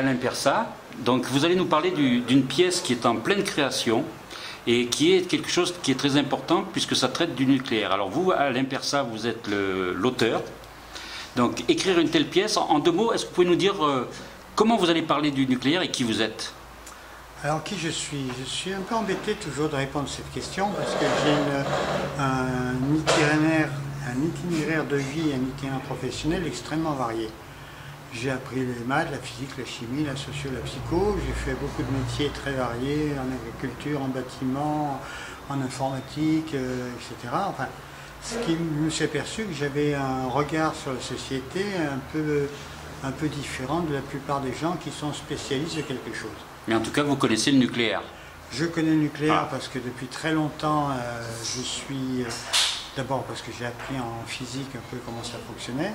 Alain Persat. Donc vous allez nous parler d'une pièce qui est en pleine création et qui est quelque chose qui est très important puisque ça traite du nucléaire. Alors vous, Alain Persat, vous êtes l'auteur. Donc écrire une telle pièce, en 2 mots, est-ce que vous pouvez nous dire comment vous allez parler du nucléaire et qui vous êtes? Alors qui je suis? Je suis un peu embêté toujours de répondre à cette question parce que j'ai un itinéraire de vie, un itinéraire professionnel extrêmement varié. J'ai appris les maths, la physique, la chimie, la socio, la psycho. J'ai fait beaucoup de métiers très variés, en agriculture, en bâtiment, en informatique, etc. Enfin, ce qui me s'est aperçu que j'avais un regard sur la société un peu différent de la plupart des gens qui sont spécialistes de quelque chose. Mais en tout cas, vous connaissez le nucléaire. Je connais le nucléaire parce que depuis très longtemps, je suis... D'abord parce que j'ai appris en physique un peu comment ça fonctionnait.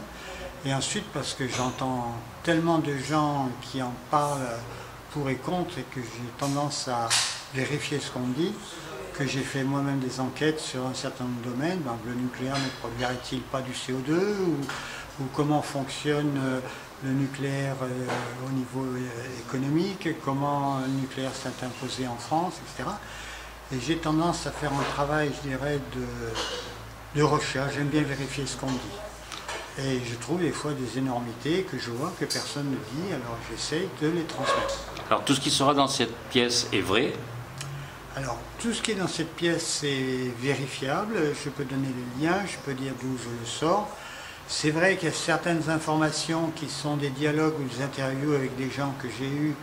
Et ensuite parce que j'entends tellement de gens qui en parlent pour et contre et que j'ai tendance à vérifier ce qu'on dit, que j'ai fait moi-même des enquêtes sur un certain nombre de domaines. Donc, le nucléaire ne produirait-il pas du CO2 ou comment fonctionne le nucléaire au niveau économique, comment le nucléaire s'est imposé en France, etc. Et j'ai tendance à faire un travail, je dirais, de recherche. J'aime bien vérifier ce qu'on dit. Et je trouve des fois des énormités que je vois que personne ne dit, alors j'essaie de les transmettre. Alors tout ce qui sera dans cette pièce est vrai? Alors tout ce qui est dans cette pièce est vérifiable, je peux donner les liens, je peux dire d'où je le sors. C'est vrai qu'il y a certaines informations qui sont des dialogues ou des interviews avec des gens que j'ai eus,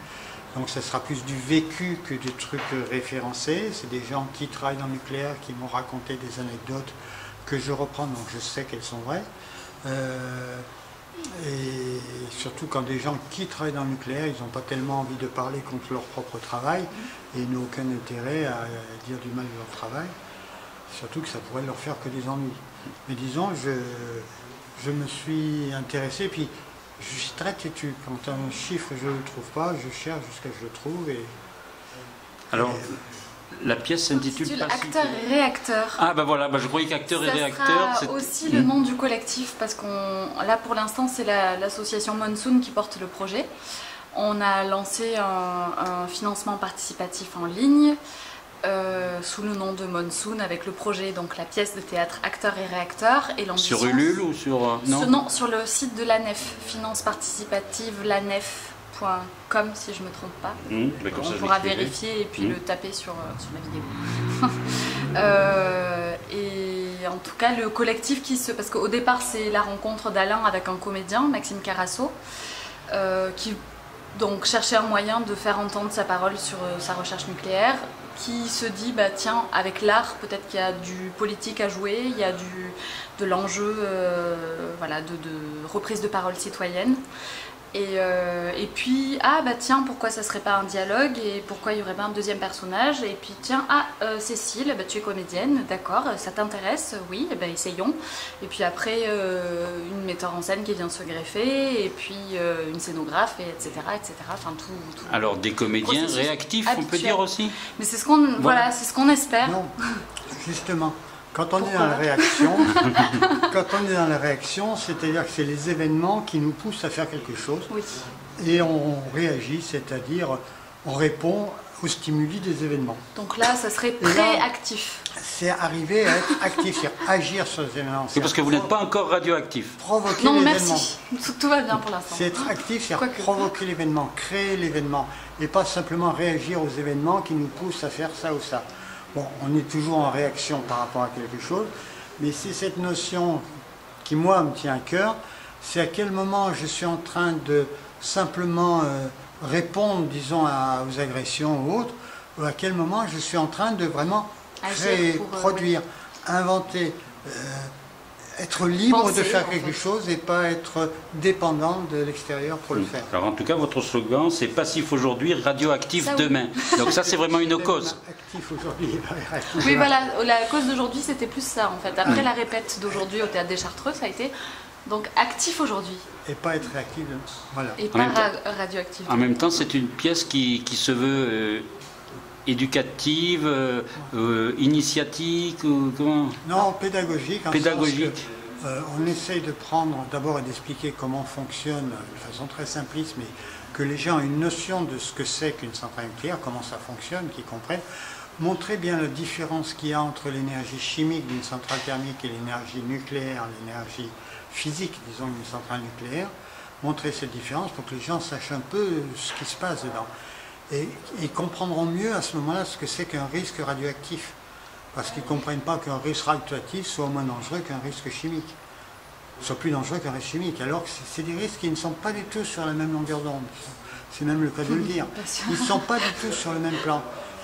donc ça sera plus du vécu que des trucs référencés. C'est des gens qui travaillent dans le nucléaire qui m'ont raconté des anecdotes que je reprends, donc je sais qu'elles sont vraies. Et surtout quand des gens qui travaillent dans le nucléaire, ils n'ont pas tellement envie de parler contre leur propre travail et ils n'ont aucun intérêt à dire du mal de leur travail, surtout que ça pourrait leur faire que des ennuis. Mais disons, je me suis intéressé, puis je suis très têtu. Quand un chiffre je ne le trouve pas, je cherche jusqu'à ce que je le trouve. Alors, la pièce s'intitule Acteur et réacteur. Ah ben voilà, je croyais qu'acteur et réacteur... C'est aussi le nom du collectif, parce là pour l'instant c'est l'association Monsoon qui porte le projet. On a lancé un financement participatif en ligne sous le nom de Monsoon avec le projet, donc la pièce de théâtre Acteur et réacteur. Et sur Ulule ou sur... non, sur le site de l'ANEF, finance participative lanef.com si je ne me trompe pas. On pourra vérifier et puis le taper sur la vidéo. Et en tout cas le collectif parce qu'au départ c'est la rencontre d'Alain avec un comédien, Maxime Carasso, qui donc cherchait un moyen de faire entendre sa parole sur sa recherche nucléaire, qui se dit bah tiens, avec l'art peut-être qu'il y a du politique à jouer, il y a de l'enjeu voilà, de reprise de parole citoyenne. Et puis, ah bah tiens, pourquoi ça serait pas un dialogue et pourquoi il y aurait pas un deuxième personnage? Et puis tiens, Cécile, bah, tu es comédienne, d'accord, ça t'intéresse? Oui, bah, essayons. Et puis après, une metteur en scène qui vient se greffer, et puis une scénographe, etc. Enfin, tout. Alors des comédiens réactifs, on peut dire aussi? Mais c'est ce qu'on voilà, c'est ce qu'on espère. Non, justement. Quand on est dans la réaction, c'est-à-dire que c'est les événements qui nous poussent à faire quelque chose. Oui. Et on réagit, c'est-à-dire on répond aux stimuli des événements. Donc là, ça serait préactif. C'est arriver à être actif, c'est agir sur les événements. C'est parce que vous n'êtes pas encore radioactif. Provoquer l'événement. Non, merci. Tout va bien pour l'instant. C'est être actif, c'est provoquer l'événement, créer l'événement. Et pas simplement réagir aux événements qui nous poussent à faire ça ou ça. Bon, on est toujours en réaction par rapport à quelque chose, mais c'est cette notion qui, moi, me tient à cœur, c'est à quel moment je suis en train de simplement répondre, disons, aux agressions ou autres, ou à quel moment je suis en train de vraiment créer, produire, inventer, être libre de faire quelque chose et pas être dépendant de l'extérieur pour le faire. Alors en tout cas, votre slogan, c'est passif aujourd'hui, radioactif demain. Donc ça, c'est vraiment une cause. Actif aujourd'hui. Oui, voilà, la cause d'aujourd'hui, c'était plus ça en fait. Après la répète d'aujourd'hui au Théâtre des Chartreux, ça a été donc actif aujourd'hui. Et pas être réactif, voilà. Et pas radioactif. En même temps, c'est une pièce qui se veut... éducative, initiatique ou comment? Non, pédagogique. Pédagogique. On essaye de prendre d'abord et d'expliquer comment fonctionne, de façon très simpliste, mais que les gens aient une notion de ce que c'est qu'une centrale nucléaire, comment ça fonctionne, qu'ils comprennent. Montrer bien la différence qu'il y a entre l'énergie chimique d'une centrale thermique et l'énergie nucléaire, l'énergie physique, disons, d'une centrale nucléaire. Montrer cette différence pour que les gens sachent un peu ce qui se passe dedans. Et ils comprendront mieux à ce moment-là ce que c'est qu'un risque radioactif. Parce qu'ils ne comprennent pas qu'un risque radioactif soit moins dangereux qu'un risque chimique. Soit plus dangereux qu'un risque chimique. Alors que c'est des risques qui ne sont pas du tout sur la même longueur d'onde. C'est même le cas de le dire. Ils ne sont pas du tout sur le même plan.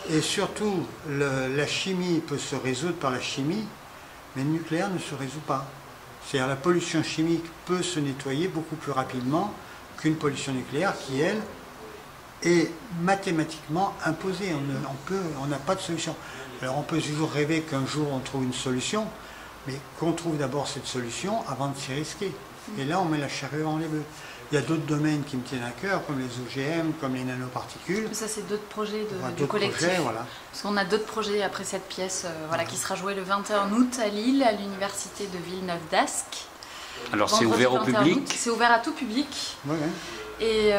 Et surtout, la chimie peut se résoudre par la chimie, mais le nucléaire ne se résout pas. C'est-à-dire la pollution chimique peut se nettoyer beaucoup plus rapidement qu'une pollution nucléaire qui, elle, est mathématiquement imposée. On n'a pas de solution. Alors on peut toujours rêver qu'un jour on trouve une solution, mais qu'on trouve d'abord cette solution avant de s'y risquer. Et là on met la charrue avant les bœufs. Il y a d'autres domaines qui me tiennent à cœur, comme les OGM, comme les nanoparticules. Ça, c'est d'autres projets du collectif. Voilà. Parce qu'on a d'autres projets après cette pièce qui sera jouée le 21 août à Lille, à l'université de Villeneuve-d'Ascq. Alors c'est ouvert au public? C'est ouvert à tout public. Ouais. Et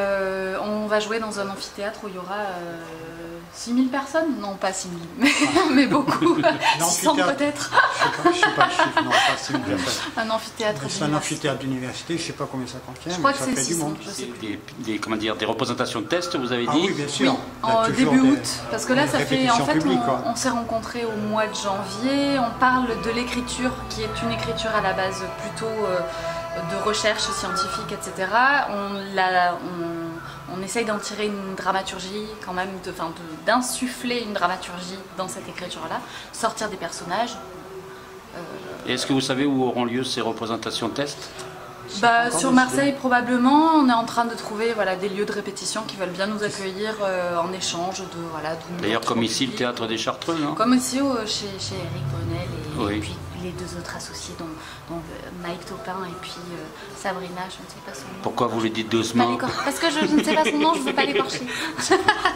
on va jouer dans un amphithéâtre où il y aura 6000 personnes. Non, pas 6000, mais beaucoup. 600 peut-être. Je ne sais pas le chiffre, non, pas 6000 personnes. Un amphithéâtre d'université. C'est un amphithéâtre d'université, je ne sais pas combien ça contient, je crois mais que ça fait 600, du monde. Des représentations de tests, vous avez dit? Oui, bien sûr. Oui, en début août. Parce que là, ça fait. En fait, on s'est rencontrés au mois de janvier. On parle de l'écriture, qui est une écriture à la base plutôt de recherche scientifique, etc. On essaye d'en tirer une dramaturgie, quand même, d'insuffler une dramaturgie dans cette écriture-là, sortir des personnages. Et est-ce que vous savez où auront lieu ces représentations tests? Sur Marseille, probablement. On est en train de trouver des lieux de répétition qui veulent bien nous accueillir en échange de. D'ailleurs, comme ici, le Théâtre des Chartreux, non? Comme aussi chez Eric Brunel et puis les deux autres associés, dont Mike Taupin et puis Sabrina, je ne sais pas son nom. Pourquoi vous le dites doucement? Parce que je ne sais pas son nom, je ne veux pas l'écorcher.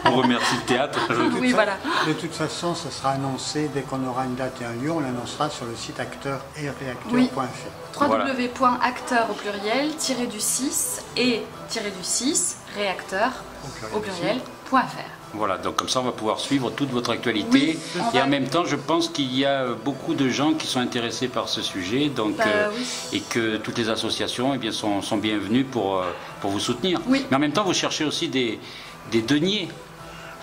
On remercie le théâtre. Oui, voilà. De toute façon, ça sera annoncé dès qu'on aura une date et un lieu. On l'annoncera sur le site acteur-et-réacteur.fr. www.acteur au pluriel, -du6 et -du6 réacteur au pluriel.fr. Voilà, donc comme ça on va pouvoir suivre toute votre actualité. Et en même temps, je pense qu'il y a beaucoup de gens qui sont intéressés par ce sujet, donc, et que toutes les associations sont bienvenues pour vous soutenir. Oui. Mais en même temps, vous cherchez aussi des deniers.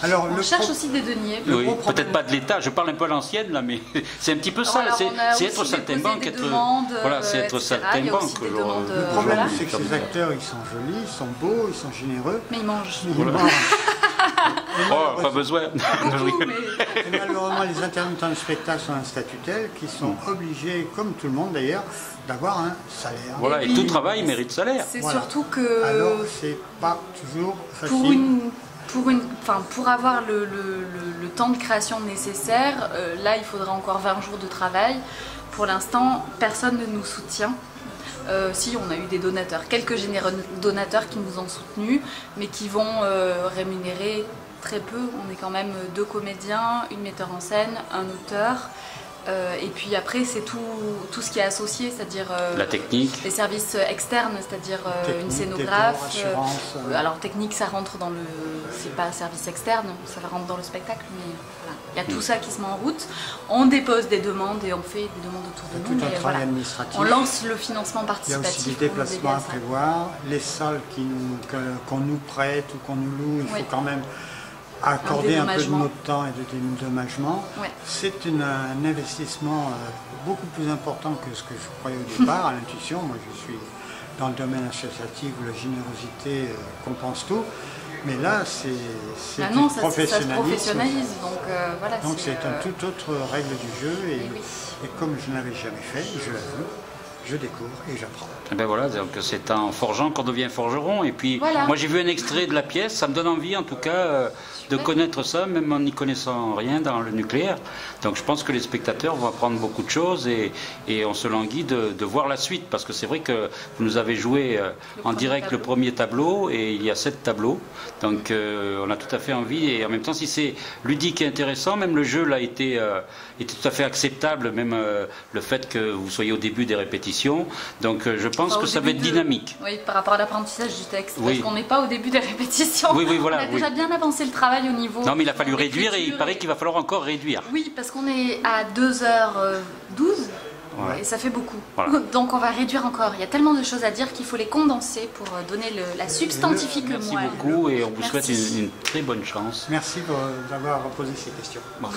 Alors, on cherche aussi des deniers. Oui, peut-être pas de l'État, je parle un peu à l'ancienne là, mais c'est un petit peu ça, c'est être saltimbanque, c'est être saltimbanque. Le problème, c'est que ces acteurs, ils sont jolis, ils sont beaux, ils sont généreux. Mais ils mangent. Pas besoin. Et malheureusement, les intermittents de spectacle sont un statut tel qu'ils sont obligés, comme tout le monde d'ailleurs, d'avoir un salaire. Voilà, et tout travail mérite salaire. C'est surtout que. Alors, c'est pas toujours facile. Pour avoir le temps de création nécessaire, là il faudra encore 20 jours de travail. Pour l'instant, personne ne nous soutient. Si, on a eu des donateurs, quelques généreux donateurs qui nous ont soutenus, mais qui vont rémunérer très peu. On est quand même 2 comédiens, une metteur en scène, un auteur. Et puis après, c'est tout ce qui est associé, c'est-à-dire la technique, les services externes, c'est-à-dire une scénographe. Alors technique, ça rentre dans le, c'est pas service externe, ça rentre dans le spectacle, mais voilà. Il y a tout ça qui se met en route. On dépose des demandes et on fait des demandes autour de nous. Tout un travail administratif. On lance le financement participatif. Il y a aussi des déplacements à prévoir, les salles qu'on nous prête ou qu'on nous loue, il faut quand même accorder un peu de notre temps et de dédommagement. C'est un investissement beaucoup plus important que ce que je croyais au départ, à l'intuition. Moi, je suis dans le domaine associatif où la générosité compense tout. Mais là, c'est du professionnalisme. Ça se professionnalise. Donc c'est une toute autre règle du jeu. Et comme je ne l'avais jamais fait, je l'avoue, je découvre et j'apprends. Et ben voilà, donc c'est en forgeant qu'on devient forgeron. Et puis, moi j'ai vu un extrait de la pièce, ça me donne envie en tout cas de connaître ça, même en n'y connaissant rien dans le nucléaire. Donc je pense que les spectateurs vont apprendre beaucoup de choses et on se languit de voir la suite. Parce que c'est vrai que vous nous avez joué en direct le premier tableau et il y a 7 tableaux. Donc on a tout à fait envie. Et en même temps, si c'est ludique et intéressant, même le jeu là était tout à fait acceptable. Même le fait que vous soyez au début des répétitions. répétitions. Donc je pense que ça va être dynamique. Oui, par rapport à l'apprentissage du texte. Parce qu'on n'est pas au début des répétitions. Oui, voilà. On a déjà bien avancé le travail au niveau... Non, mais il a fallu réduire et il paraît qu'il va falloir encore réduire. Oui, parce qu'on est à 2h12. Ouais. Et ça fait beaucoup. Voilà. Donc on va réduire encore. Il y a tellement de choses à dire qu'il faut les condenser pour donner la substantifique moelle. Merci beaucoup et on vous souhaite une très bonne chance. Merci d'avoir posé ces questions. Bon.